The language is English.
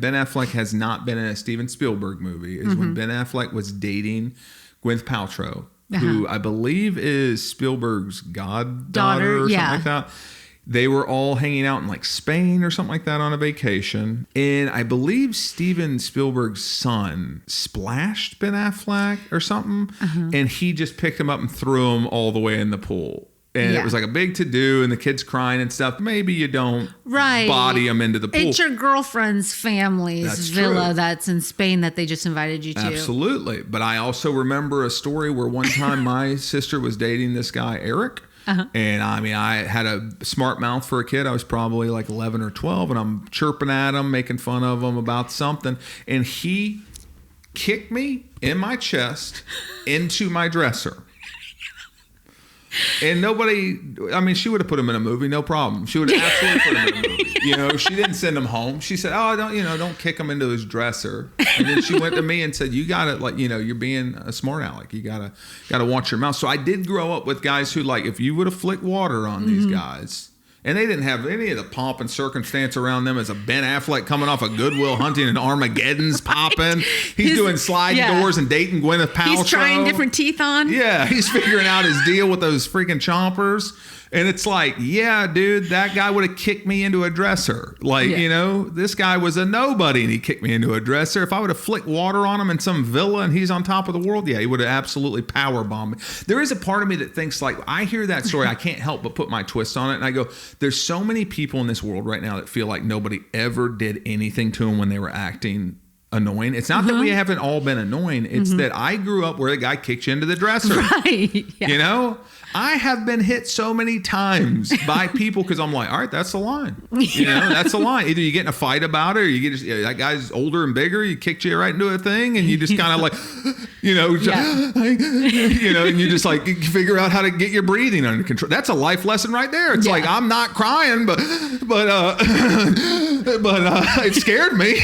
Ben Affleck has not been in a Steven Spielberg movie is when Ben Affleck was dating Gwyneth Paltrow, who I believe is Spielberg's goddaughter or something like that. They were all hanging out in like Spain or something like that on a vacation. And I believe Steven Spielberg's son splashed Ben Affleck or something. And he just picked him up and threw him all the way in the pool. And it was like a big to-do, and the kid's crying and stuff. Maybe you don't body them into the pool. It's your girlfriend's family's villa that's in Spain that they just invited you to. Absolutely. But I also remember a story where one time my sister was dating this guy, Eric. And I mean, I had a smart mouth for a kid. I was probably like 11 or 12, and I'm chirping at him, making fun of him about something. And he kicked me in my chest into my dresser. And nobody, I mean, she would have put him in a movie, no problem. She would have absolutely put him in a movie. You know, she didn't send him home. She said, "Oh, don't kick him into his dresser." And then she went to me and said, "You got to, like, you're being a smart aleck. You got to watch your mouth." So I did grow up with guys who, like, if you would have flicked water on these guys, and they didn't have any of the pomp and circumstance around them as a Ben Affleck coming off of Good Will Hunting and Armageddon's popping. He's doing sliding doors and dating Gwyneth Paltrow. He's trying different teeth on. Yeah, he's figuring out his deal with those freaking chompers. And it's like, yeah, dude, that guy would have kicked me into a dresser. Like, this guy was a nobody and he kicked me into a dresser. If I would have flicked water on him in some villa and he's on top of the world, he would have absolutely power bombed me. There is a part of me that thinks, like, I hear that story, I can't help but put my twist on it. And I go, there's so many people in this world right now that feel like nobody ever did anything to them when they were acting annoying. It's not that we haven't all been annoying. It's that I grew up where the guy kicked you into the dresser. Right. Yeah. I have been hit so many times by people because I'm like, all right, that's the line. That's the line. Either you get in a fight about it, or you get that guy's older and bigger. He kicked you right into a thing, and you just kind of like, and you just like figure out how to get your breathing under control. That's a life lesson right there. It's like, I'm not crying, but it scared me.